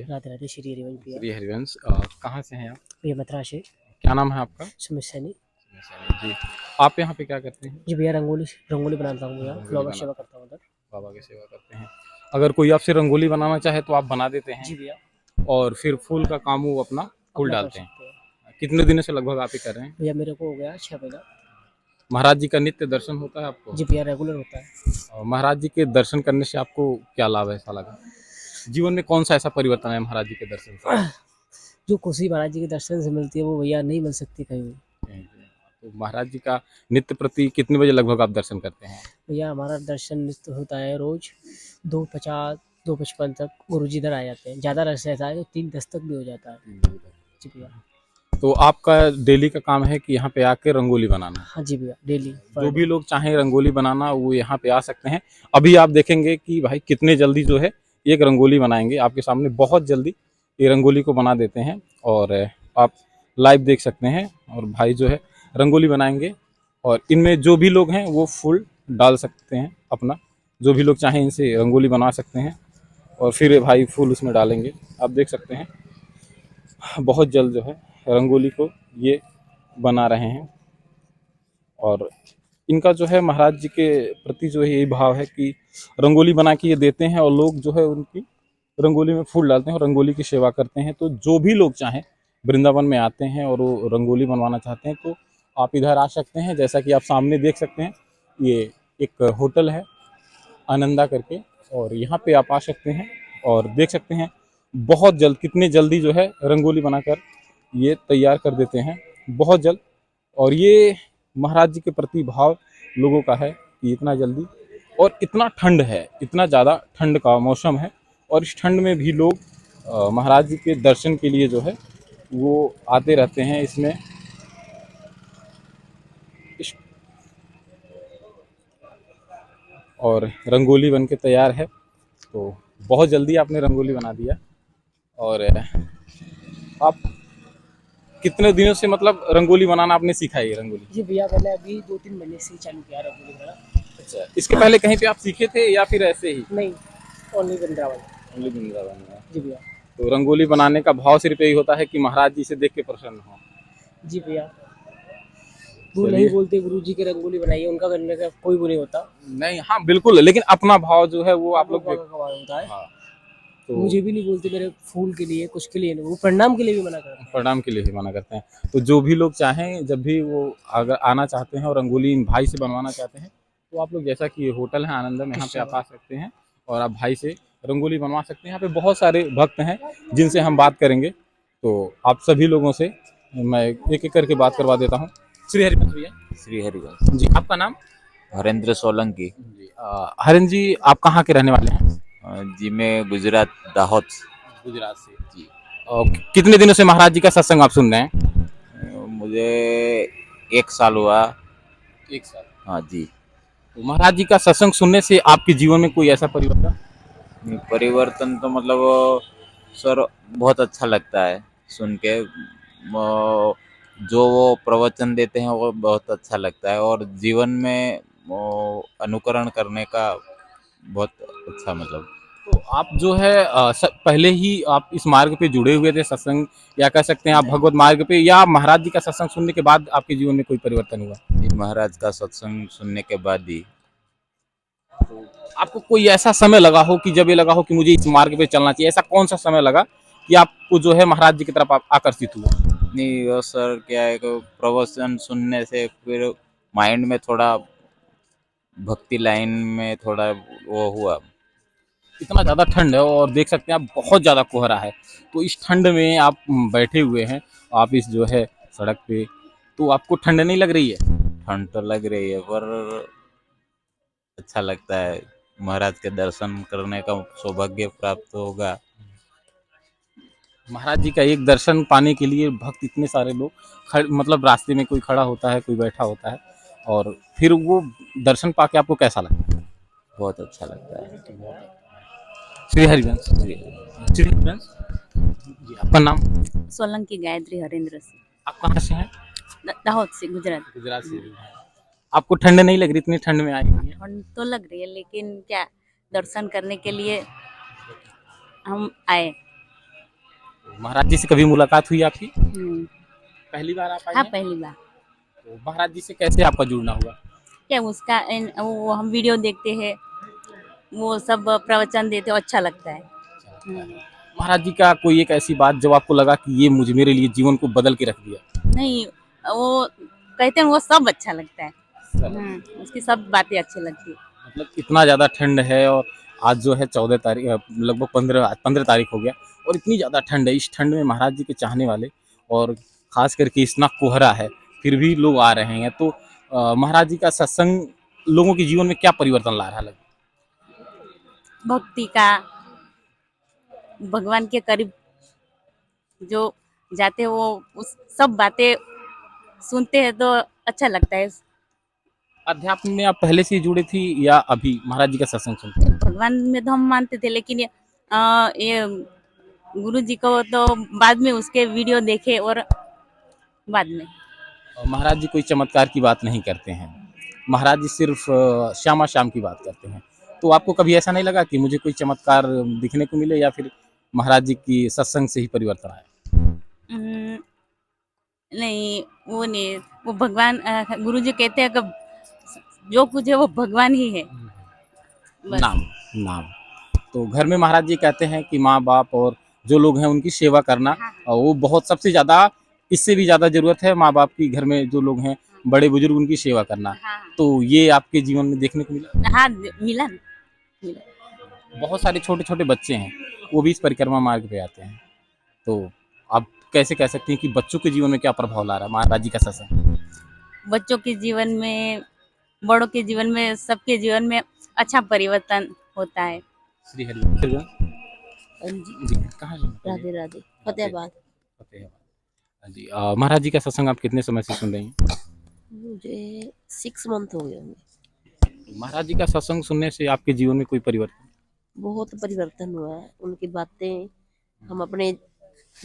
राधे राधे श्री हरिवंश भैया। श्री हरिवंश, कहाँ से हैं आप? भैया मद्रास से। क्या नाम है आपका? सुमित सैनी। जी। आप यहाँ पे क्या करते हैं? जी भैया रंगोली रंगोली बनाता हूँ भैया, रंगोली फ्लावर सेवा बनाते करता हूँ उधर। बाबा की सेवा करते हैं। अगर कोई आपसे रंगोली बनाना चाहे तो आप बना देते हैं जी भैया। और फिर फूल का काम वो अपना फूल अपना कर डालते हैं। सकते हैं कितने दिनों से लगभग आप ये कर रहे हैं? भैया, मेरे को हो गया 6 महीना। महाराज जी का नित्य दर्शन होता है आपको? जी भैया रेगुलर होता है। और महाराज जी के दर्शन करने से आपको क्या लाभ ऐसा लगा? जीवन में कौन सा ऐसा परिवर्तन है महाराज जी के दर्शन से? जो खुशी महाराज जी के दर्शन से मिलती है वो भैया नहीं मिल सकती कहीं भी। तो महाराज जी का नित्य प्रति कितने बजे लगभग आप दर्शन करते हैं? भैया हमारा दर्शन नित्य होता है रोज 2:50 2:55 तक गुरु जी इधर आ जाते हैं। ज़्यादा रश रहता है तो 3:10 तक भी हो जाता है। जी भैया। तो आपका डेली का काम है कि यहाँ पे आके रंगोली बनाना? हाँ जी भैया डेली। जो भी लोग चाहें रंगोली बनाना वो यहाँ पे आ सकते हैं। अभी आप देखेंगे कि भाई कितने जल्दी जो है एक रंगोली बनाएंगे आपके सामने, बहुत जल्दी ये रंगोली को बना देते हैं और आप लाइव देख सकते हैं। और भाई जो है रंगोली बनाएंगे और इनमें जो भी लोग हैं वो फूल डाल सकते हैं अपना, जो भी लोग चाहें इनसे रंगोली बना सकते हैं और फिर भाई फूल उसमें डालेंगे। आप देख सकते हैं बहुत जल्द जो है रंगोली को ये बना रहे हैं। और इनका जो है महाराज जी के प्रति जो है यही भाव है कि रंगोली बना के ये देते हैं और लोग जो है उनकी रंगोली में फूल डालते हैं और रंगोली की सेवा करते हैं। तो जो भी लोग चाहें वृंदावन में आते हैं और वो रंगोली बनवाना चाहते हैं तो आप इधर आ सकते हैं। जैसा कि आप सामने देख सकते हैं ये एक होटल है आनंदा करके, और यहाँ पे आप आ सकते हैं और देख सकते हैं बहुत जल्द कितने जल्दी जो है रंगोली बनाकर ये तैयार कर देते हैं, बहुत जल्द। और ये महाराज जी के प्रति भाव लोगों का है कि इतना जल्दी, और इतना ठंड है, इतना ज़्यादा ठंड का मौसम है और इस ठंड में भी लोग महाराज जी के दर्शन के लिए जो है वो आते रहते हैं इसमें। और रंगोली बन के तैयार है, तो बहुत जल्दी आपने रंगोली बना दिया। और आप कितने दिनों से मतलब रंगोली बनाना आपने सीखा है? ये रंगोली जी भैया मैंने अभी 2-3 महीने से ही चालू किया रंगोली बनाना। अच्छा, इसके पहले कहीं पे आप सीखे थे या फिर ऐसे ही? नहीं, ओनली वृंदावन। ओनली वृंदावन में। जी भैया। तो रंगोली बनाने का भाव सिर्फ यही होता है कि महाराज जी से देख के प्रसन्न हो। जी भैया। वो नहीं बोलते गुरु जी की रंगोली बनाइए, उनका करने का कोई वो नहीं होता। नहीं, हाँ बिल्कुल, लेकिन अपना भाव जो है वो आप लोग होता है। हाँ, तो मुझे भी नहीं बोलते मेरे फूल के लिए, कुछ के लिए नहीं, वो प्रणाम के लिए भी मना करते हैं। प्रणाम के लिए ही मना करते हैं। तो जो भी लोग चाहें, जब भी वो अगर आना चाहते हैं और रंगोली इन भाई से बनवाना चाहते हैं तो आप लोग, जैसा कि ये होटल है आनंदम, यहाँ पे आप आ सकते हैं और आप भाई से रंगोली बनवा सकते हैं। यहाँ पे बहुत सारे भक्त हैं जिनसे हम बात करेंगे, तो आप सभी लोगों से मैं एक एक करके बात करवा देता हूँ। श्री हरिवंश भैया। श्री हरिवंश जी, आपका नाम? हरेंद्र सोलंकी। जी, हरिन जी, आप कहाँ के रहने वाले हैं? जी मैं गुजरात दाहोद गुजरात से। जी, और कितने दिनों से महाराज जी का सत्संग आप सुन रहे हैं? मुझे 1 साल हुआ। 1 साल। हाँ जी। तो महाराज जी का सत्संग सुनने से आपके जीवन में कोई ऐसा परिवर्तन? परिवर्तन तो मतलब सर बहुत अच्छा लगता है सुन के। जो वो प्रवचन देते हैं वो बहुत अच्छा लगता है और जीवन में अनुकरण करने का बहुत अच्छा मतलब। तो आप जो है पहले ही आप इस मार्ग पे जुड़े हुए थे सत्संग, या कह सकते हैं आप भगवत मार्ग पे, या महाराज जी का सत्संग सुनने के बाद आपके जीवन में कोई परिवर्तन हुआ? महाराज का सत्संग सुनने के बाद ही। तो आपको कोई ऐसा समय लगा हो कि जब ये लगा हो कि मुझे इस मार्ग पे चलना चाहिए, ऐसा कौन सा समय लगा कि आपको जो है महाराज जी की तरफ आकर्षित हुआ? नहीं वो सर क्या है कि प्रवचन सुनने से फिर माइंड में थोड़ा भक्ति लाइन में थोड़ा वो हुआ। इतना ज़्यादा ठंड है और देख सकते हैं आप बहुत ज़्यादा कोहरा है, तो इस ठंड में आप बैठे हुए हैं, आप इस जो है सड़क पे, तो आपको ठंड नहीं लग रही है? ठंड तो लग रही है पर अच्छा लगता है। महाराज के दर्शन करने का सौभाग्य प्राप्त होगा। महाराज जी का एक दर्शन पाने के लिए भक्त इतने सारे लोग मतलब रास्ते में कोई खड़ा होता है, कोई बैठा होता है, और फिर वो दर्शन पाके आपको कैसा लगता है? बहुत अच्छा लगता है। श्री हरिवंश। श्री हरिवंश जी, आपका नाम? सोलंकी गायत्री हरेंद्र से। आप कहाँ से हैं? दाहोद से, गुजरात। गुजरात से। आपको ठंड नहीं लग रही? इतनी ठंड में आई हुई है। ठंड तो लग रही है लेकिन क्या, दर्शन करने के लिए हम आए। महाराज जी से कभी मुलाकात हुई आपकी? हम्म, पहली बार आप आई हाँ हैं? पहली बार। तो महाराज जी से कैसे आपका जुड़ना हुआ? क्या उसका वो हम वीडियो देखते हैं, वो सब प्रवचन देते हो, अच्छा लगता है। महाराज जी का कोई एक ऐसी बात जब आपको लगा कि ये मुझे मेरे लिए जीवन को बदल के रख दिया? नहीं, वो कहते हैं वो सब अच्छा लगता है। सब। उसकी सब बातें अच्छी लगती है। मतलब इतना ज़्यादा ठंड है और आज जो है 14 तारीख, लगभग 15 तारीख हो गया और इतनी ज़्यादा ठंड है। इस ठंड में महाराज जी के चाहने वाले और ख़ास करके इतना कोहरा है, फिर भी लोग आ रहे हैं। तो महाराज जी का सत्संग लोगों के जीवन में क्या परिवर्तन ला रहा है? भक्ति का, भगवान के करीब जो जाते हैं वो उस सब बातें सुनते हैं तो अच्छा लगता है। अध्यात्म में आप पहले से ही जुड़े थी या अभी महाराज जी का सत्संग सुनते हैं? भगवान में तो हम मानते थे, लेकिन ये गुरु जी को तो बाद में उसके वीडियो देखे और बाद में। और महाराज जी कोई चमत्कार की बात नहीं करते हैं। महाराज जी सिर्फ श्यामा शाम की बात करते हैं। तो आपको कभी ऐसा नहीं लगा कि मुझे कोई चमत्कार दिखने को मिले या फिर महाराज जी की सत्संग से ही परिवर्तन आया? हम्म, नहीं, वो नहीं, वो भगवान गुरु जी कहते हैं कि जो कुछ है वो भगवान ही है। बस। नाम नाम। तो घर में महाराज जी कहते हैं कि माँ बाप और जो लोग हैं उनकी सेवा करना, और वो बहुत सबसे ज़्यादा, इससे भी ज़्यादा ज़रूरत है माँ बाप की। घर में जो लोग हैं बड़े बुजुर्ग, उनकी सेवा करना। हाँ, तो ये आपके जीवन में देखने को मिला? हाँ, मिला ना, मिला। बहुत सारे छोटे छोटे बच्चे हैं, वो भी इस परिक्रमा मार्ग पे आते हैं। तो आप कैसे कह सकती हैं कि बच्चों के जीवन में क्या प्रभाव ला रहा है महाराज जी का सत्संग? बच्चों के जीवन में, बड़ों के जीवन में, सबके जीवन में अच्छा परिवर्तन होता है। श्री हरि जी, जी, कहाँ से? राधे राधे, फतेहाबाद। फतेहाबाद। हाँ जी। महाराज जी का सत्संग आप कितने समय से सुन रही हैं? मुझे 6 मंथ हो गए होंगे। महाराज जी का सत्संग सुनने से आपके जीवन में कोई परिवर्तन? बहुत परिवर्तन हुआ है, उनकी बातें हम अपने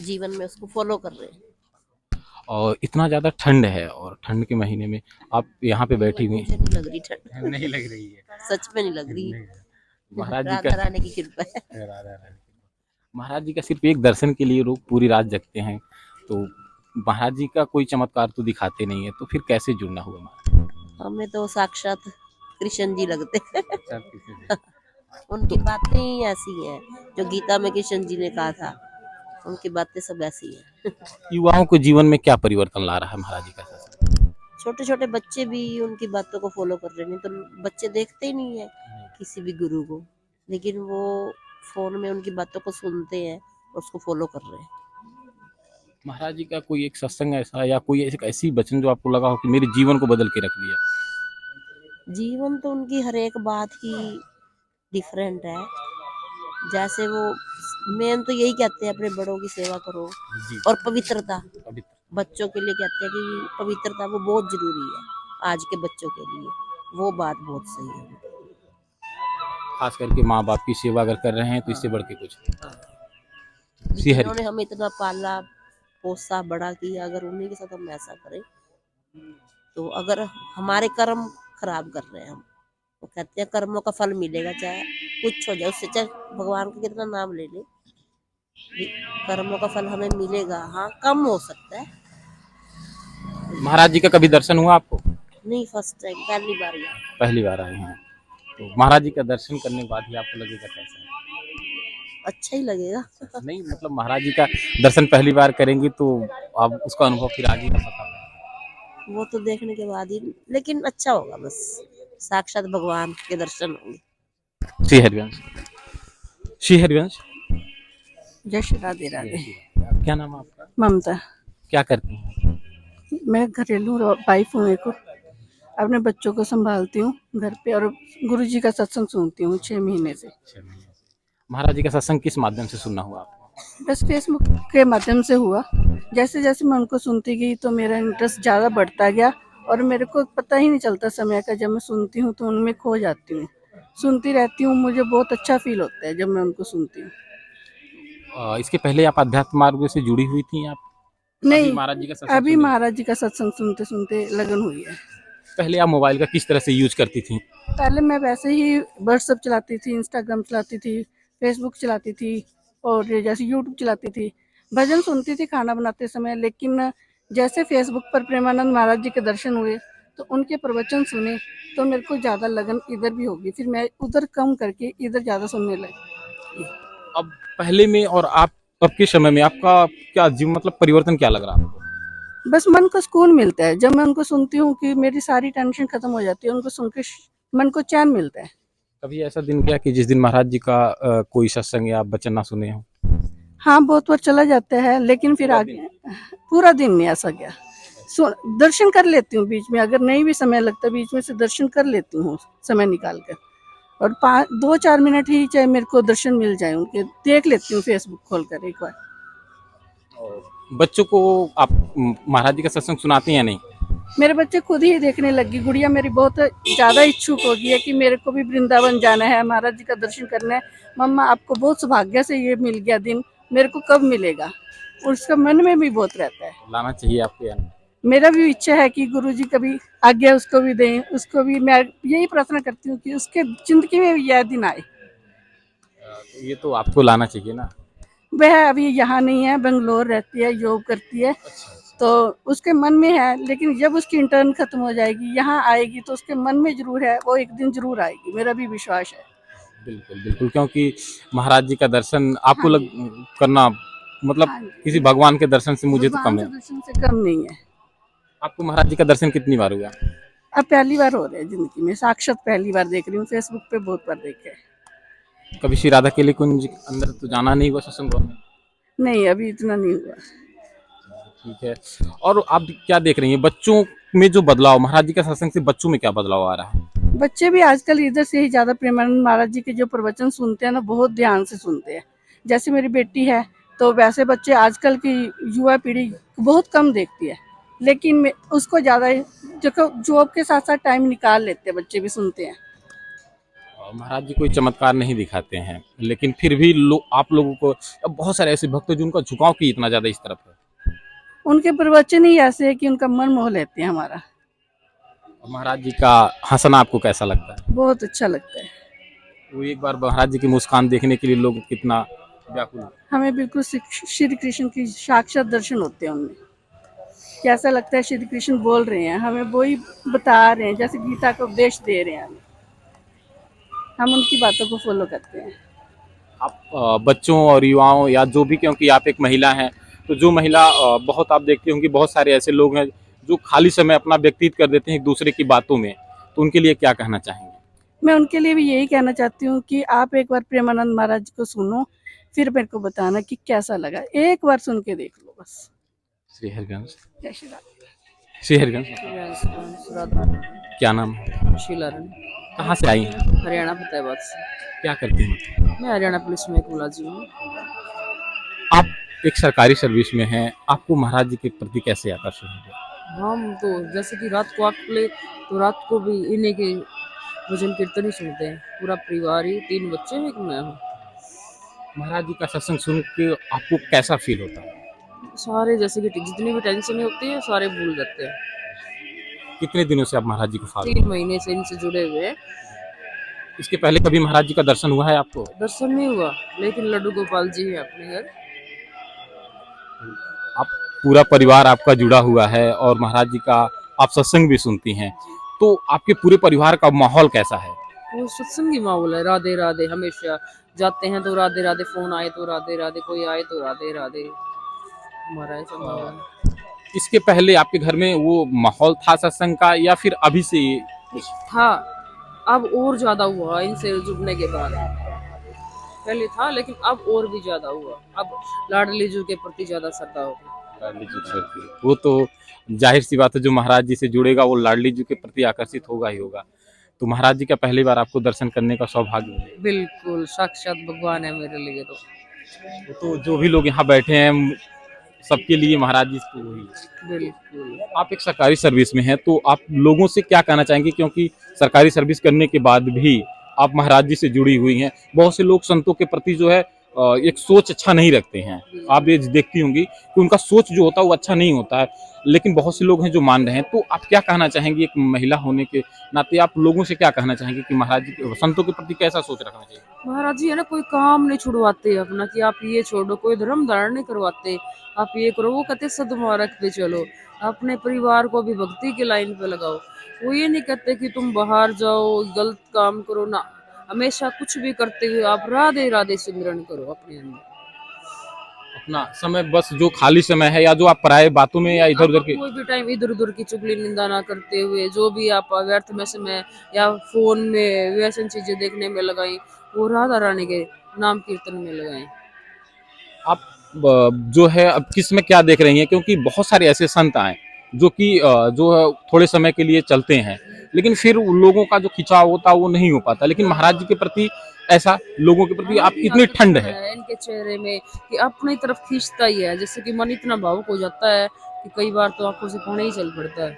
जीवन में उसको फॉलो कर रहे हैं। और इतना ज़्यादा ठंड है और ठंड के महीने में आप यहाँ पे बैठी हुई मुझे नहीं लग रही ठंड, नहीं लग रही है? सच में नहीं लग रही। महाराज जी राधा का रानी की कृपा है। महाराज जी का सिर्फ एक दर्शन के लिए लोग पूरी रात जगते हैं। तो महाराज जी का कोई चमत्कार तो दिखाते नहीं है, तो फिर कैसे जुड़ना हुआ महाराज? हमें तो साक्षात कृष्ण जी लगते हैं। तो उनकी बातें ही ऐसी हैं जो गीता में कृष्ण जी ने कहा था, उनकी बातें सब ऐसी हैं। युवाओं के जीवन में क्या परिवर्तन ला रहा है महाराज जी का सत्संग? छोटे छोटे बच्चे भी उनकी बातों को फॉलो कर रहे हैं। नहीं तो बच्चे देखते ही नहीं है किसी भी गुरु को, लेकिन वो फोन में उनकी बातों को सुनते हैं और उसको फॉलो कर रहे हैं। महाराज जी का कोई एक सत्संग ऐसा या कोई ऐसी वचन जो आपको लगा हो कि मेरे जीवन को बदल के रख दिया? जीवन तो उनकी हर एक बात ही डिफरेंट है। जैसे वो मेन तो यही कहते हैं अपने बड़ों की सेवा करो जी। और पवित्रता, अभी बच्चों के लिए कहते हैं कि पवित्रता वो बहुत जरूरी है आज के बच्चों के लिए। वो बात बहुत सही है उनकी। खास करके माँ बाप की सेवा अगर कर रहे हैं तो इससे बढ़ के कुछ नहीं। श्री हरि। जिन्होंने हमें इतना पाला पोसा बड़ा किया, अगर उन्हीं के साथ हम ऐसा करें तो अगर हमारे कर्म खराब कर रहे हैं हम, वो कहते हैं कर्मों का फल मिलेगा चाहे कुछ हो जाए, उससे चाहे भगवान का कितना नाम ले ले, कर्मों का फल हमें मिलेगा। हाँ, कम हो सकता है। महाराज जी का कभी दर्शन हुआ आपको? नहीं, फर्स्ट टाइम, पहली बार गया। पहली बार आए हैं। तो महाराज जी का दर्शन करने के बाद ही आपको लगेगा कैसा है? अच्छा ही लगेगा। नहीं, मतलब महाराज जी का दर्शन पहली बार करेंगे तो आप उसका अनुभव फिर आगे का पता है। वो तो देखने के बाद ही, लेकिन अच्छा होगा। बस साक्षात भगवान के दर्शन होंगे। श्री हरिवंश। श्री हरिवंश। जय श्री राधे राधे। क्या नाम है आपका? ममता। क्या करती हैं? मैं घरेलू वाइफ हूँ, एक अपने बच्चों को संभालती हूँ घर पे और गुरुजी का सत्संग सुनती हूँ 6 महीने से। महाराज जी का सत्संग किस माध्यम से सुनना हुआ आपको? बस फेसबुक के माध्यम से हुआ। जैसे जैसे मैं उनको सुनती गई तो मेरा इंटरेस्ट ज़्यादा बढ़ता गया और मेरे को पता ही नहीं चलता समय का। जब मैं सुनती हूँ तो उनमें खो जाती हूँ, सुनती रहती हूँ। मुझे बहुत अच्छा फील होता है जब मैं उनको सुनती हूँ। इसके पहले आप अध्यात्म मार्ग से जुड़ी हुई थी आप? नहीं, महाराज जी का सत्संग अभी सुनी? महाराज जी का सत्संग सुनते सुनते लगन हुई है। पहले आप मोबाइल का किस तरह से यूज करती थी? पहले मैं वैसे ही व्हाट्सएप चलाती थी, इंस्टाग्राम चलाती थी, फेसबुक चलाती थी और जैसे यूट्यूब चलाती थी। भजन सुनती थी खाना बनाते समय, लेकिन जैसे फेसबुक पर प्रेमानंद महाराज जी के दर्शन हुए तो उनके प्रवचन सुने तो मेरे को ज़्यादा लगन इधर भी होगी, फिर मैं उधर कम करके इधर ज़्यादा सुनने लगी। अब पहले में और आप अब के समय में आपका क्या जीवन मतलब परिवर्तन क्या लग रहा है आपको? बस मन को सुकून मिलता है जब मैं उनको सुनती हूँ कि मेरी सारी टेंशन खत्म हो जाती है, उनको सुन के मन को चैन मिलता है। कभी ऐसा दिन गया कि जिस दिन महाराज जी का कोई सत्संग या वचन ना सुने हो? हाँ, बहुत बार चला जाता है, लेकिन फिर पूरा आगे पूरा दिन नहीं ऐसा गया। दर्शन कर लेती हूँ बीच में, अगर नहीं भी समय लगता बीच में से दर्शन कर लेती हूँ समय निकाल कर, और 2-4 मिनट ही चाहे मेरे को दर्शन मिल जाए उनके, देख लेती हूँ फेसबुक खोलकर एक बार। बच्चों को आप महाराज जी का सत्संग सुनाती हैं या नहीं? मेरे बच्चे खुद ही देखने लगी। गुड़िया मेरी बहुत ज़्यादा इच्छुक हो गई है कि मेरे को भी वृंदावन जाना है, महाराज जी का दर्शन करना है। मम्मा आपको बहुत सौभाग्य से ये मिल गया दिन, मेरे को कब मिलेगा? उसका मन में भी बहुत रहता है। लाना चाहिए आपको या नहीं? मेरा भी इच्छा है कि गुरुजी कभी आज्ञा उसको भी दें, उसको भी मैं यही प्रार्थना करती हूँ कि उसके जिंदगी में भी यह दिन आए। ये तो आपको लाना चाहिए ना। वह अभी यहाँ नहीं है, बेंगलोर रहती है, योग करती है, तो उसके मन में है, लेकिन जब उसकी इंटर्न खत्म हो जाएगी यहाँ आएगी तो उसके मन में जरूर है, वो एक दिन जरूर आएगी, मेरा भी विश्वास है। बिल्कुल बिल्कुल, क्योंकि महाराज जी का दर्शन आपको हाँ करना मतलब हाँ जी। किसी भगवान के दर्शन से मुझे तो कम भगवान है। से दर्शन से कम नहीं है। आपको महाराज जी का दर्शन कितनी बार हुआ? अब पहली बार हो रहा है जिंदगी में, साक्षात पहली बार देख रही हूँ। फेसबुक पे बहुत बार देखे है। कभी श्री राधा केली कुंज अंदर तो जाना नहीं हुआ सत्संग भवन में? नहीं, अभी इतना नहीं हुआ। ठीक है। और आप क्या देख रही हैं बच्चों में जो बदलाव, महाराज जी का सत्संग से बच्चों में क्या बदलाव आ रहा है? बच्चे भी आजकल इधर से ही ज्यादा प्रेमानंद महाराज जी के जो प्रवचन सुनते हैं ना, बहुत ध्यान से सुनते हैं। जैसे मेरी बेटी है तो वैसे बच्चे आजकल की युवा पीढ़ी बहुत कम देखती है, लेकिन उसको ज्यादा जो जॉब के साथ साथ टाइम निकाल लेते हैं, बच्चे भी सुनते हैं। और महाराज जी कोई चमत्कार नहीं दिखाते हैं, लेकिन फिर भी आप लोगों को अब बहुत सारे ऐसे भक्त हैं जिनका झुकाव की इतना ज्यादा इस तरफ है। उनके प्रवचन ही ऐसे है कि उनका मन मोह लेते हैं हमारा। और महाराज जी का हंसना आपको कैसा लगता है? बहुत अच्छा लगता है। वो एक बार महाराज जी की मुस्कान देखने के लिए लोग कितना व्याकुल हैं। हमें बिल्कुल श्री कृष्ण की साक्षात दर्शन होते हैं उनमें। कैसा लगता है, श्री कृष्ण बोल रहे हैं, हमें वही बता रहे हैं, जैसे गीता का उपदेश दे रहे हैं हमें। हम उनकी बातों को फॉलो करते हैं। आप बच्चों और युवाओं या जो भी, क्योंकि आप एक महिला हैं, तो जो महिला बहुत आप देखते होंगे बहुत सारे ऐसे लोग हैं जो खाली समय अपना व्यतीत कर देते हैं एक दूसरे की बातों में, तो उनके लिए क्या कहना चाहेंगे? मैं उनके लिए भी यही कहना चाहती हूँ कि आप एक बार प्रेमानंद महाराज जी को सुनो, फिर मेरे को बताना कि कैसा लगा। एक बार सुन के देख लो बस। श्री हरिवंश। जय श्री राम। श्री हरिवंश, क्या नाम है? शीला रानी, कहाँ से आई हैं? हरियाणा फतेहाबाद से। क्या करती हैं? मैं हरियाणा पुलिस में एक मुलाजिम हूँ। आप एक सरकारी सर्विस में हैं, आपको महाराज जी के प्रति कैसे आकर्षण हो गया? हम तो जैसे कि रात को आँख खुले तो रात को भी इन्हीं के भजन कीर्तन ही सुनते हैं, पूरा परिवार ही, 3 बच्चे हैं, एक मैं हूँ। महाराज जी का सत्संग सुन के आपको कैसा फील होता है? सारे जैसे कि जितनी भी टेंशन होती है सारे भूल जाते हैं। कितने दिनों से आप महाराज जी को फॉलो? 3 महीने से इनसे जुड़े हुए हैं। इसके पहले कभी महाराज जी का दर्शन हुआ है आपको? दर्शन नहीं हुआ, लेकिन लड्डू गोपाल जी है अपने घर। आप पूरा परिवार आपका जुड़ा हुआ है और महाराज जी का आप सत्संग भी सुनती हैं, तो आपके पूरे परिवार का माहौल कैसा है? वो सत्संगी माहौल है, राधे राधे। हमेशा जाते हैं तो राधे राधे, फोन आए तो राधे राधे, कोई आए तो राधे राधे। हमारा ऐसा माहौल है। इसके पहले आपके घर में वो माहौल था सत्संग का या फिर अभी से ये कुछ? था, अब और ज्यादा हुआ इनसे जुड़ने के बाद। पहले था लेकिन अब और भी ज्यादा हुआ। अब लाडली जी के प्रति ज्यादा श्रद्धा होगी। लाडली जी के प्रति, वो तो जाहिर सी बात है, जो महाराज जी से जुड़ेगा वो लाडली जी के प्रति आकर्षित होगा ही होगा। तो महाराज जी का पहली बार आपको दर्शन करने का सौभाग्य मिलेगा। बिल्कुल साक्षात भगवान है मेरे लिए तो जो भी लोग यहाँ बैठे हैं सबके लिए महाराज जी तो वही है। बिल्कुल। आप एक सरकारी सर्विस में हैं, तो आप लोगों से क्या कहना चाहेंगे, क्योंकि सरकारी सर्विस करने के बाद भी आप महाराज जी से जुड़ी हुई हैं। बहुत से लोग संतों के प्रति जो है एक सोच अच्छा नहीं रखते हैं। आप ये देखती होंगी कि उनका सोच जो होता है वो अच्छा नहीं होता है, लेकिन बहुत से लोग हैं जो मान रहे हैं। तो आप क्या कहना चाहेंगी, एक महिला होने के नाते आप लोगों से क्या कहना चाहेंगे कि महाराज जी संतों के प्रति कैसा सोच रखना चाहिए? महाराज जी है ना, कोई काम नहीं छुड़वाते अपना कि आप ये छोड़ो, कोई धर्म धारण नहीं करवाते, आप ये करो। वो कहते सद्मार्ग पे चलो, अपने परिवार को भी भक्ति की लाइन पे लगाओ। वो ये नहीं कहते कि तुम बाहर जाओ गलत काम करो ना, हमेशा कुछ भी करते हुए आप राधे राधे सिमरन करो अपने अंदर। अपना समय बस जो खाली समय है या जो आप पराये बातों में या इधर उधर के कोई भी टाइम इधर उधर की चुगली निंदा ना करते हुए, जो भी आप व्यर्थ में समय या फोन में व्यसन चीजें देखने में लगाई, वो राधा रानी के नाम कीर्तन में लगाएं। आप जो है अब किस में क्या देख रही हैं, क्योंकि बहुत सारे ऐसे संत आए जो कि जो है थोड़े समय के लिए चलते हैं, लेकिन फिर उन लोगों का जो खिंचाव होता है वो नहीं हो पाता। लेकिन महाराज जी के प्रति ऐसा लोगों के प्रति आप इतनी ठंड है। इनके चेहरे में कि अपनी तरफ खींचता ही है, जैसे कि मन इतना भावुक हो जाता है कि कई बार तो आंखों से पानी ही चल पड़ता है।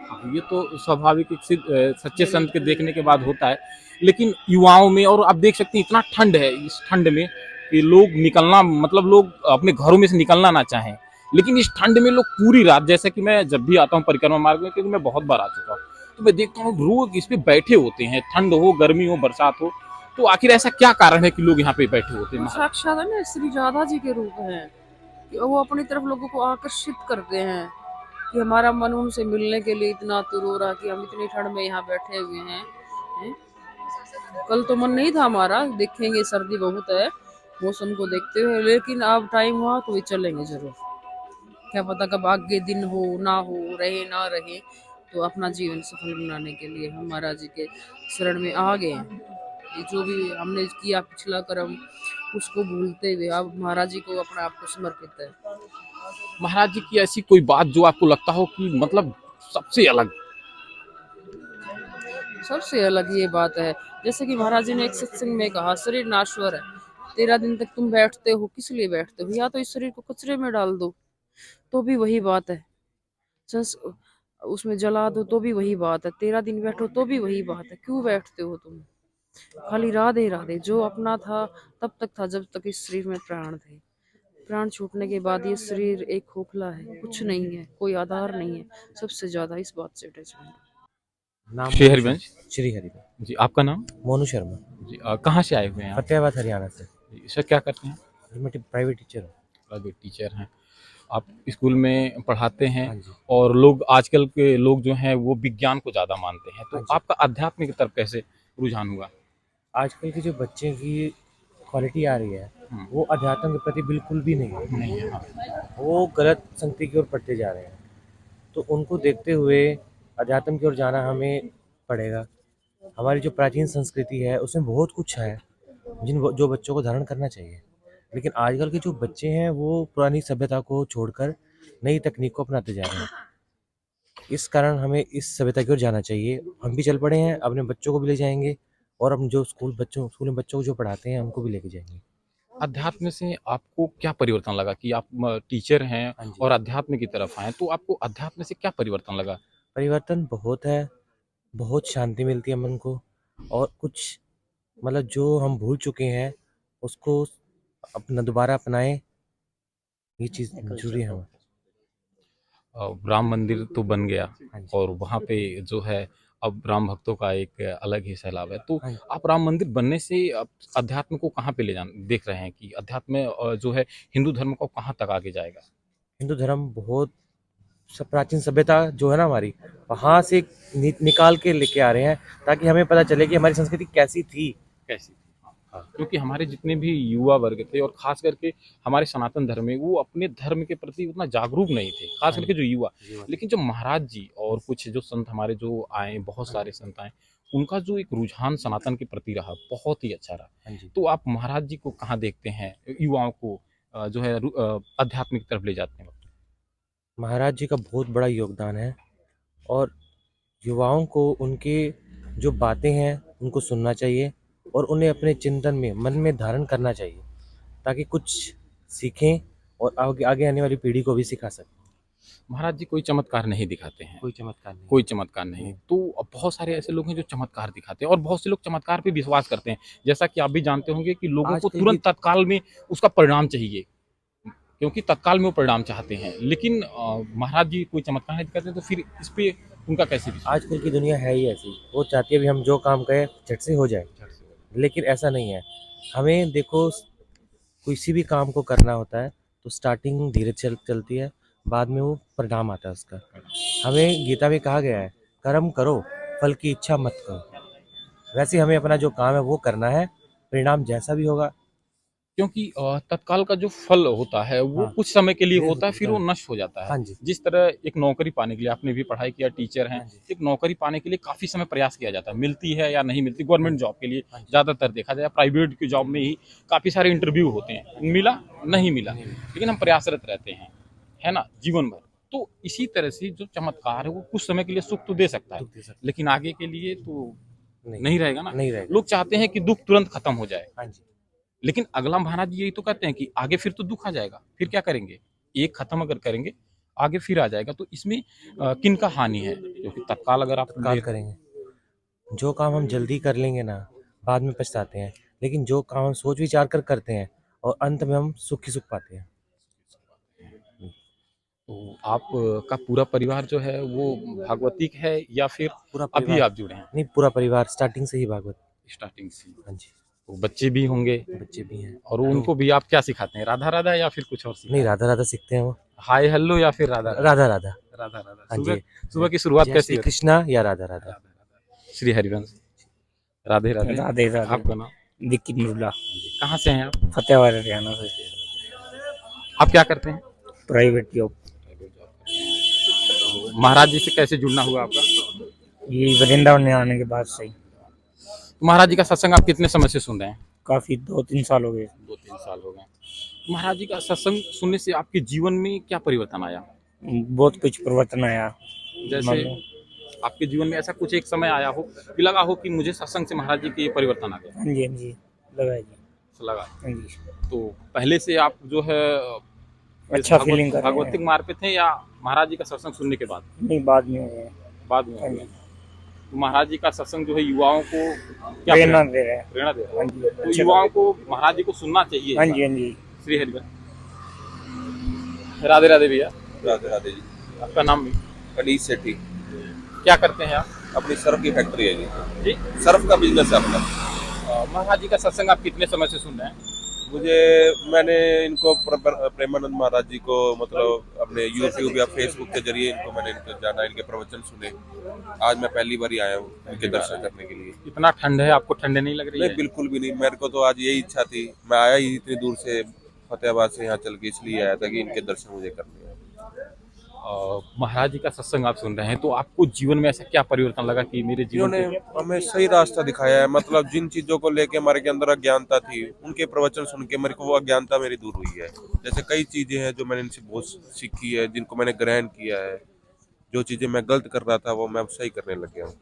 हाँ, ये तो स्वाभाविक एक सच्चे संत के देखने के बाद होता है। लेकिन युवाओं में, और आप देख सकते हैं इतना ठंड है इस ठंड में कि लोग निकलना, मतलब लोग अपने घरों में से निकलना ना चाहें, लेकिन इस ठंड में लोग पूरी रात, जैसे कि मैं जब भी आता हूँ परिक्रमा मार्ग में, क्योंकि मैं बहुत बार आ चुका हूँ, तो मैं देखता हूँ लोग इस पे बैठे होते हैं, ठंड हो गर्मी हो बरसात हो। तो आखिर ऐसा क्या कारण है कि लोग यहाँ पे बैठे होते हैं? वो साक्षात है ना श्री राधा जी के रूप हैं कि वो अपनी तरफ लोगों को आकर्षित करते हैं कि हमारा मन उनसे मिलने के लिए इतना आतुर हो रहा कि हम इतनी ठंड में यहाँ बैठे हुए हैं। हैं? कल तो मन नहीं था हमारा, देखेंगे सर्दी बहुत है मौसम को देखते हुए, लेकिन अब टाइम हुआ तो वे चलेंगे जरूर। क्या पता कब आगे दिन हो ना हो, रहे ना रहे, तो अपना जीवन सफल बनाने के लिए हम महाराज जी के शरण में आ गए हैं। ये जो भी हमने किया पिछला कर्म, उसको भूलते हुए अब महाराज जी को अपने आप को समर्पित है। महाराज जी की ऐसी कोई बात जो आपको लगता हो कि मतलब सबसे अलग? सबसे अलग ये बात है, जैसे कि महाराज जी ने एक सत्संग में कहा, शरीर नाश्वर है, 13 दिन तक तुम बैठते हो, किस लिए बैठते हो? या तो इस शरीर को कचरे में डाल दो तो भी वही बात है, उसमें जला दो तो भी वही बात है, 13 दिन बैठो तो भी वही बात है। क्यों बैठते हो तुम? खाली राधे राधे। जो अपना था तब तक था जब तक इस शरीर में प्राण थे, प्राण छूटने के बाद ये शरीर एक खोखला है, कुछ नहीं है, कोई आधार नहीं है। सबसे ज्यादा इस बात से अटैचमेंट। नाम श्री हरिवंश श्री हरिवंश। जी, आपका नाम? मोनू शर्मा, जी, कहाँ से आए हुए हैं आप? फतेहाबाद हरियाणा से। जी, सर क्या करते हैं? मैं प्राइवेट टीचर हूँ। प्राइवेट टीचर हैं आप, स्कूल में पढ़ाते हैं। हाँ जी। और लोग आजकल के लोग जो हैं वो विज्ञान को ज़्यादा मानते हैं, तो हाँ जी। आपका आध्यात्मिक तरफ कैसे रुझान हुआ? आजकल के जो बच्चे की क्वालिटी आ रही है वो अध्यात्म के प्रति बिल्कुल भी नहीं है। नहीं है, हाँ। वो गलत संगति की ओर बढ़ते जा रहे हैं, तो उनको देखते हुए अध्यात्म की ओर जाना हमें पड़ेगा। हमारी जो प्राचीन संस्कृति है उसमें बहुत कुछ है जो बच्चों को धारण करना चाहिए, लेकिन आजकल के जो बच्चे हैं वो पुरानी सभ्यता को छोड़कर नई तकनीक को अपनाते जा रहे हैं। इस कारण हमें इस सभ्यता की ओर जाना चाहिए। हम भी चल पड़े हैं, अपने बच्चों को भी ले जाएंगे और हम जो स्कूल में बच्चों को जो पढ़ाते हैं उनको भी लेके जाएंगे। अध्यात्म से आपको क्या परिवर्तन लगा कि आप टीचर हैं हाँ जी। और अध्यात्म की तरफ आए, तो आपको अध्यात्म से क्या परिवर्तन लगा? परिवर्तन बहुत है, बहुत शांति मिलती है मन को, और कुछ मतलब जो हम भूल चुके हैं उसको अपना दोबारा अपनाएं, ये चीज़ जरूरी है हमें। राम मंदिर तो बन गया हाँ जी। और वहाँ पे जो है अब राम भक्तों का एक अलग ही सैलाब है, तो हाँ जी। आप राम मंदिर बनने से आप अध्यात्म को कहाँ पे ले जाना देख रहे हैं कि अध्यात्म जो है हिंदू धर्म को कहाँ तक आगे जाएगा? हिंदू धर्म बहुत प्राचीन सभ्यता जो है ना हमारी, वहाँ से निकाल के लेके आ रहे हैं ताकि हमें पता चले कि हमारी संस्कृति कैसी थी। कैसी? हाँ, क्योंकि हमारे जितने भी युवा वर्ग थे और खास करके हमारे सनातन धर्म में, वो अपने धर्म के प्रति उतना जागरूक नहीं थे, खास करके जो युवा। लेकिन जो महाराज जी और कुछ जो संत हमारे जो आए, बहुत सारे संत आए, उनका जो एक रुझान सनातन के प्रति रहा बहुत ही अच्छा रहा। तो आप महाराज जी को कहाँ देखते हैं युवाओं को जो है आध्यात्मिक तरफ ले जाते हैं? महाराज जी का बहुत बड़ा योगदान है, और युवाओं को उनके जो बातें हैं उनको सुनना चाहिए और उन्हें अपने चिंतन में मन में धारण करना चाहिए ताकि कुछ सीखें और आगे आने वाली पीढ़ी को भी सिखा सकें। महाराज जी कोई चमत्कार नहीं दिखाते हैं, कोई चमत्कार नहीं। कोई चमत्कार नहीं। तो अब बहुत सारे ऐसे लोग हैं जो चमत्कार दिखाते हैं और बहुत से लोग चमत्कार पे विश्वास करते हैं। जैसा कि आप भी जानते होंगे कि लोगों को आजकल तुरंत की तत्काल में उसका परिणाम चाहिए, क्योंकि तत्काल में वो परिणाम चाहते हैं। लेकिन महाराज जी कोई चमत्कार नहीं दिखाते, तो फिर इस पे उनका कैसे विश्वास? आजकल की दुनिया है ही ऐसी, वो चाहती है भी हम जो काम करें झट से हो जाए, लेकिन ऐसा नहीं है। हमें देखो किसी भी काम को करना होता है तो स्टार्टिंग धीरे चलती है, बाद में वो परिणाम आता है उसका। हमें गीता में कहा गया है, कर्म करो फल की इच्छा मत करो। वैसे हमें अपना जो काम है वो करना है, परिणाम जैसा भी होगा। क्योंकि तत्काल का जो फल होता है वो हाँ, कुछ समय के लिए बिल्कुल, होता है, फिर वो हाँ। नष्ट हो जाता है। हाँ जी। जिस तरह एक नौकरी पाने के लिए, आपने भी पढ़ाई किया, टीचर हैं, हाँ जी। एक नौकरी पाने के लिए काफ़ी समय प्रयास किया जाता है, मिलती है या नहीं मिलती। गवर्नमेंट जॉब के लिए हाँ जी। ज़्यादातर देखा जाए, प्राइवेट की जॉब में ही काफ़ी सारे इंटरव्यू होते हैं, मिला नहीं मिला, लेकिन हम प्रयासरत रहते हैं, है ना, जीवन भर। तो इसी तरह से जो चमत्कार है वो कुछ समय के लिए सुख तो दे सकता है, दुख दे सकता लेकिन आगे के लिए तो नहीं रहेगा ना। नहीं रहेगा। लोग चाहते हैं कि दुख तुरंत खत्म हो जाए, हाँ जी। लेकिन अगला महाराज यही तो कहते हैं कि आगे फिर तो दुख आ जाएगा, फिर क्या करेंगे? एक खत्म अगर करेंगे, आगे फिर आ जाएगा। तो इसमें किनका हानि है? क्योंकि तत्काल अगर आप तत्काल करेंगे, जो काम हम जल्दी कर लेंगे ना, बाद में पछताते हैं, लेकिन जो काम हम सोच विचार कर करते हैं और अंत में हम सुख ही सुख पाते हैं। तो आप का पूरा परिवार जो है वो भागवतिक है या फिर पूरा अभी परिवार आप जुड़े हैं नहीं, पूरा परिवार स्टार्टिंग से ही भागवत। स्टार्टिंग से? हाँ जी। तो बच्चे भी होंगे बच्चे भी हैं और उनको भी आप क्या सिखाते हैं? राधा राधा या फिर कुछ और नहीं, सिखाते हैं? राधा राधा सीखते हैं वो। हाय हेलो या फिर राधा राधा? राधा राधा। राधा राधा। हाँ सुबह जी। सुबह की शुरुआत जय कैसी श्री होती है? कृष्णा या राधा राधा। राधा राधा। श्री हरिवंश। राधे राधे। राधे राधे। आपका नाम? दिक्की नुल्ला, कहाँ से हैं आप? फतेहाबाद हरियाणा से। आप क्या करते हैं? Private job. तो महाराज जी से कैसे जुड़ना हुआ आपका? ये वृंदावन में आने के बाद से ही महाराज जी का सत्संग आप कितने समय से सुन रहे हैं? काफी 2-3 साल हो गए। 2-3 साल हो गए। महाराज जी का सत्संग सुनने से आपके जीवन में क्या परिवर्तन आया? बहुत कुछ परिवर्तन आया। जैसे मतलब आपके जीवन में ऐसा कुछ एक समय आया हो कि लगा हो कि मुझे सत्संग से महाराज जी के ये परिवर्तन आ गया? हाँ जी, हाँ जी, लगा है जी। ऐसा लगा? हाँ जी, तो पहले से आप जो है अच्छा फीलिंग कर रहे भागवतिक हैं। मार्ग पे थे या महाराज जी का सत्संग सुनने के बाद? नहीं, बाद में हुए हैं। बाद में हाँ हुए। जी, तो महाराज जी का सत्संग जो है युवाओं को क्या प्रेरणा दे रहे हैं। प्रेरणा दे रहा है? हाँ जी, तो अच्छे युवाओं को महाराज जी को सुनना चाहिए। हाँ जी, हाँ जी। श्री हरिवंश। राधे राधे भैया। राधे राधे जी। आपका नाम भी? अनीस सेठी। क्या करते हैं आप? अपनी सर्फ की फैक्ट्री है जी। जी? सर्फ का बिजनेस है अपना। महाराज जी का सत्संग आप कितने समय से सुन रहे हैं? मैंने इनको प्रेमानंद महाराज जी को मतलब अपने यूट्यूब या फेसबुक के जरिए मैंने इनको जाना, इनके प्रवचन सुने। आज मैं पहली बार ही आया हूँ इनके दर्शन करने के लिए। इतना ठंड है, आपको ठंड नहीं लग रही है? नहीं, बिल्कुल भी नहीं। मेरे को तो आज यही इच्छा थी, मैं आया ही इतनी दूर से फतेहाबाद से यहाँ चल के इसलिए आया था कि इनके दर्शन मुझे करने हैं। महाराज जी का सत्संग आप सुन रहे हैं तो आपको जीवन में ऐसा क्या परिवर्तन लगा कि मेरे जीवन इन्होंने हमें सही रास्ता दिखाया है। मतलब जिन चीजों को लेके हमारे के अंदर अज्ञानता थी, उनके प्रवचन सुन के मेरे को वो अज्ञानता मेरी दूर हुई है। जैसे कई चीजें हैं जो मैंने इनसे बहुत सीखी है, जिनको मैंने ग्रहण किया है। जो चीजें मैं गलत कर रहा था वो मैं सही करने लग गया हूँ।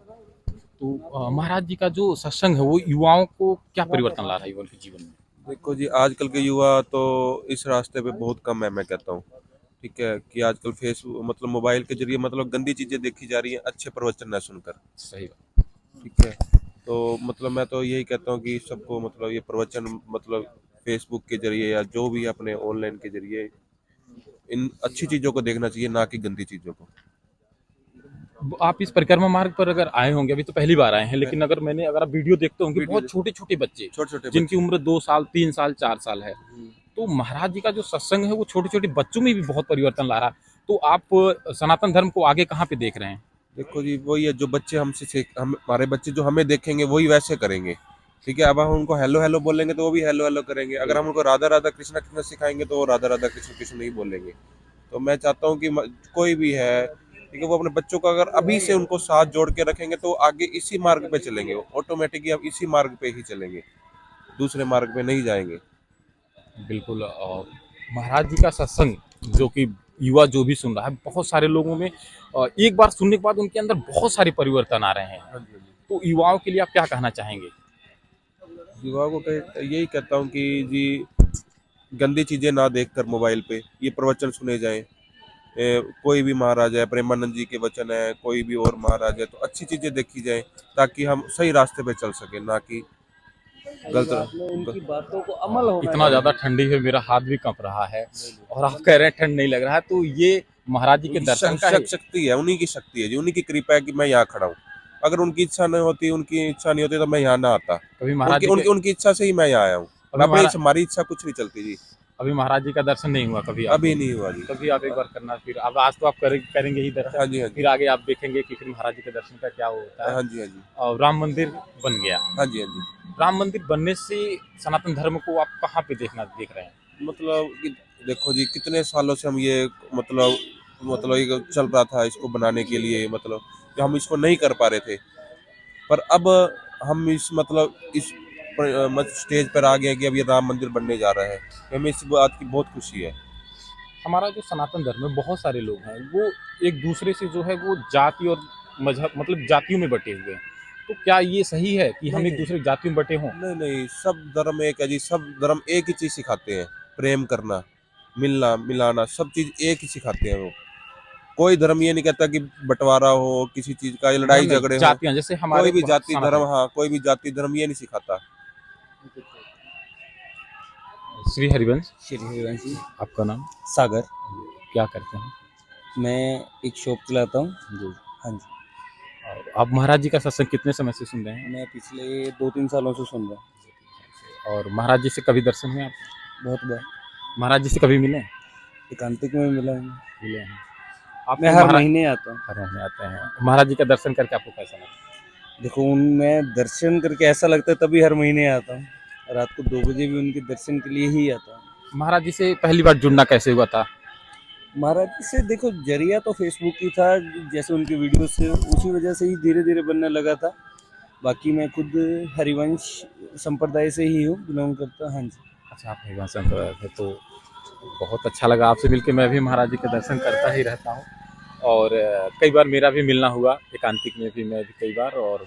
तो महाराज जी का जो सत्संग है वो युवाओं को क्या परिवर्तन ला रहा है युवाओं के जीवन में? देखो जी, आजकल के युवा तो इस रास्ते पे बहुत कम है, मैं कहता हूँ। ठीक है कि आजकल फेसबुक मतलब मोबाइल के जरिए मतलब गंदी चीजें देखी जा रही हैं, अच्छे प्रवचन न सुनकर। सही बात। ठीक है, तो मतलब मैं तो यही कहता हूँ कि सबको मतलब ये प्रवचन मतलब फेसबुक के जरिए या जो भी अपने ऑनलाइन के जरिए इन अच्छी चीजों को देखना चाहिए, ना कि गंदी चीजों को। आप इस परिक्रमा मार्ग पर अगर आए होंगे, अभी तो पहली बार आए हैं, लेकिन अगर आप वीडियो देखते होंगे, बहुत छोटे छोटे बच्चे, छोटे छोटे जिनकी उम्र 2 साल 3 साल 4 साल है। तो महाराज जी का जो सत्संग है वो छोटे छोटे बच्चों में भी बहुत परिवर्तन ला रहा है। तो आप सनातन धर्म को आगे कहाँ पे देख रहे हैं? देखो जी, वही है, जो बच्चे हमारे बच्चे जो हमें देखेंगे वही वैसे करेंगे। ठीक है, अब हम उनको हेलो हेलो बोलेंगे तो वो भी हेलो हेलो करेंगे। अगर हम उनको राधा राधा कृष्णा कृष्णा सिखाएंगे तो वो राधा राधा कृष्ण कृष्ण नहीं बोलेंगे। तो मैं चाहता हूँ कि कोई भी है, ठीक है, वो अपने बच्चों को अगर अभी से उनको साथ जोड़ के रखेंगे तो आगे इसी मार्ग पे चलेंगे, ऑटोमेटिकली अब इसी मार्ग पे ही चलेंगे, दूसरे मार्ग पे नहीं जाएंगे। बिल्कुल। महाराज जी का सत्संग जो कि युवा जो भी सुन रहा है, बहुत सारे लोगों में एक बार सुनने के बाद उनके अंदर बहुत सारे परिवर्तन आ रहे हैं। तो युवाओं के लिए आप क्या कहना चाहेंगे? युवाओं को यही कहता हूँ कि जी गंदी चीजें ना देखकर मोबाइल पे ये प्रवचन सुने जाएं, कोई भी महाराज है, प्रेमानंद जी के वचन है, कोई भी और महाराज है, तो अच्छी चीजें देखी जाए ताकि हम सही रास्ते पे चल सके, ना कि गलत उनकी बातों को अमल होना इतना ज्यादा ठंडी है, मेरा हाथ भी कांप रहा है और आप कह रहे हैं ठंड नहीं लग रहा है, तो ये महाराज जी के दर्शन का ही शक्ति है, उन्हीं की शक्ति है जी, उन्हीं की कृपा है कि मैं यहाँ खड़ा हूँ। अगर उनकी इच्छा नहीं होती, उनकी इच्छा नहीं होती तो मैं यहाँ ना आता। कभी महाराज जी उनकी उनकी इच्छा से ही मैं यहाँ आया हूँ। हमारी इच्छा कुछ नहीं चलती जी। अभी महाराज जी का दर्शन नहीं हुआ कभी? अभी नहीं हुआ जी। कभी आप एक बार करना, फिर अब आज तो आप करेंगे ही दर्शन। हाँ जी, हाँ जी। फिर आगे आप देखेंगे कि फिर महाराज जी के दर्शन का क्या होता है। हाँ जी, हाँ जी। और राम मंदिर बन गया। हाँ जी, हाँ जी। राम मंदिर बनने से सनातन धर्म को आप कहाँ पे देख रहे हैं? मतलब कि देखो जी, कितने सालों से हम ये मतलब ये चल रहा था इसको बनाने के लिए, मतलब कि हम इसको नहीं कर पा रहे थे, पर अब हम इस स्टेज पर आ गए कि अब ये राम मंदिर बनने जा रहा है। हमें इस बात की बहुत खुशी है। हमारा जो सनातन धर्म में बहुत सारे लोग हैं, वो एक दूसरे से जो है वो जाति और मजहब मतलब जातियों में बटे हुए हैं, तो क्या ये सही है कि हम एक दूसरे जातियों में बटे हों? नहीं नहीं, सब धर्म एक है जी। सब धर्म एक ही चीज सिखाते हैं, प्रेम करना, मिलना मिलाना, सब चीज एक ही सिखाते हैं वो। कोई धर्म ये नहीं कहता कि बंटवारा हो किसी चीज का, लड़ाई झगड़े हो। जातियां जैसे हमारे कोई भी जाति धर्म, हाँ, कोई भी जाति धर्म ये नहीं सिखाता। श्री हरिवंश। श्री हरिवंश जी। आपका नाम? सागर। क्या करते हैं? मैं एक शॉप चलाता हूँ जी। हाँ जी। और आप महाराज जी का सत्संग कितने समय से सुन रहे हैं? मैं पिछले 2-3 सालों से सुन रहा हूँ। और महाराज जी से कभी दर्शन हुए आप? बहुत बार। महाराज जी से कभी मिले? एकांतिक में मिला हूँ। मिले हैं आप? मैं हर महीने आता हूँ। हर महीने आते हैं। महाराज जी का दर्शन करके आपको कैसा लगा? देखो, मैं दर्शन करके ऐसा लगता है तभी हर महीने आता हूँ। रात को 2 बजे भी उनके दर्शन के लिए ही आता हूँ। महाराज जी से पहली बार जुड़ना कैसे हुआ था? महाराज जी से देखो, जरिया तो फेसबुक ही था, जैसे उनके वीडियो से, उसी वजह से ही धीरे धीरे बनने लगा था। बाकी मैं खुद हरिवंश संप्रदाय से ही हूँ, बिलोंग करता। हाँ जी। अच्छा, आप हरिवंश संप्रदाय थे, तो बहुत अच्छा लगा आपसे मिलकर। मैं भी महाराज जी के दर्शन करता ही रहता हूँ और कई बार मेरा भी मिलना हुआ एकांतिक में भी, मैं भी कई बार। और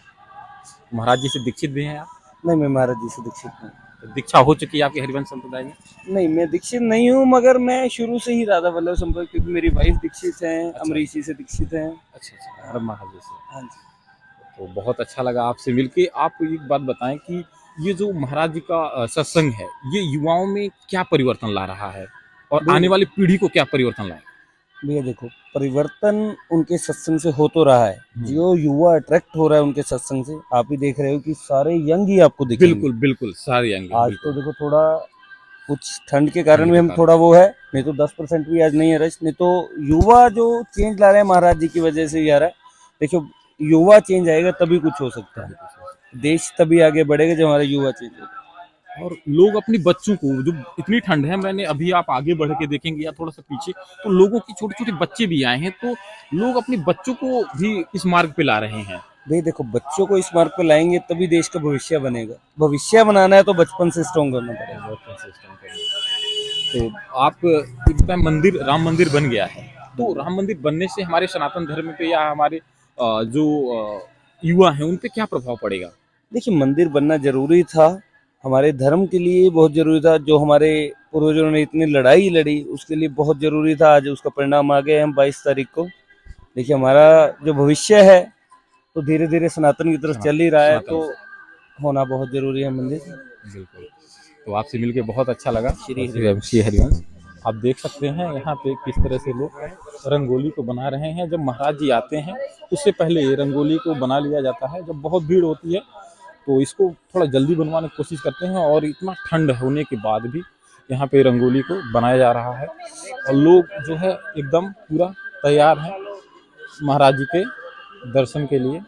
महाराज जी से दीक्षित भी हैं आप? नहीं, मैं महाराज जी से दीक्षित नहीं। तो दीक्षा हो चुकी है आपकी हरिवंश संप्रदाय में? नहीं, मैं दीक्षित नहीं हूँ, मगर मैं शुरू से ही राधा वल्लभ संप्रदाय, क्योंकि मेरी वाइफ दीक्षित हैं। अच्छा। अमरीश जी से दीक्षित हैं। अच्छा, महाराज जी से। हाँ जी। तो बहुत अच्छा लगा आपसे मिलके। आप एक बात बताएं कि ये जो महाराज जी का सत्संग है, ये युवाओं में क्या परिवर्तन ला रहा है और आने वाली पीढ़ी को क्या परिवर्तन लाएगा? भैया देखो, परिवर्तन उनके सत्संग से हो तो रहा है। जो युवा अट्रैक्ट हो रहा है उनके सत्संग से, आप ही देख रहे हो कि सारे यंग ही आपको दिखेंगे। बिल्कुल बिल्कुल, सारे यंग। आज तो देखो, थोड़ा कुछ ठंड के कारण भी हम थोड़ा वो है, नहीं तो 10% भी आज नहीं है रश। नहीं तो युवा जो चेंज ला रहे हैं महाराज जी की वजह से ही आ रहा है। देखो, युवा चेंज आएगा तभी कुछ हो सकता है। देश तभी आगे बढ़ेगा जब हमारा युवा चेंज होगा। और लोग अपनी बच्चों को, जो इतनी ठंड है, मैंने अभी आप आगे बढ़ के देखेंगे या थोड़ा सा पीछे, तो लोगों की छोटे छोटे बच्चे भी आए हैं, तो लोग अपने बच्चों को भी इस मार्ग पे ला रहे हैं। भाई देखो, बच्चों को इस मार्ग पे लाएंगे तभी देश का भविष्य बनेगा। भविष्य बनाना है तो बचपन से स्ट्रॉन्ग करना पड़ेगा। तो आप इस टाइम मंदिर, राम मंदिर बन गया है, तो राम मंदिर बनने से हमारे सनातन धर्म पे या हमारे जो युवा हैं उन पे क्या प्रभाव पड़ेगा? देखिए, मंदिर बनना जरूरी था, हमारे धर्म के लिए बहुत जरूरी था। जो हमारे पूर्वजों ने इतनी लड़ाई लड़ी, उसके लिए बहुत जरूरी था। आज उसका परिणाम आ गया। हम 22 तारीख को, देखिए, हमारा जो भविष्य है तो धीरे धीरे सनातन की तरफ चल ही रहा है, तो होना बहुत जरूरी है मंदिर। बिल्कुल। तो आपसे मिलके बहुत अच्छा लगा। श्री हरिवंश। आप देख सकते हैं यहाँ पे किस तरह से लोग रंगोली को बना रहे हैं। जब महाराज जी आते हैं उससे पहले ये रंगोली को बना लिया जाता है। जब बहुत भीड़ होती है तो इसको थोड़ा जल्दी बनवाने की कोशिश करते हैं, और इतना ठंड होने के बाद भी यहाँ पे रंगोली को बनाया जा रहा है और लोग जो है एकदम पूरा तैयार हैं महाराज जी के दर्शन के लिए।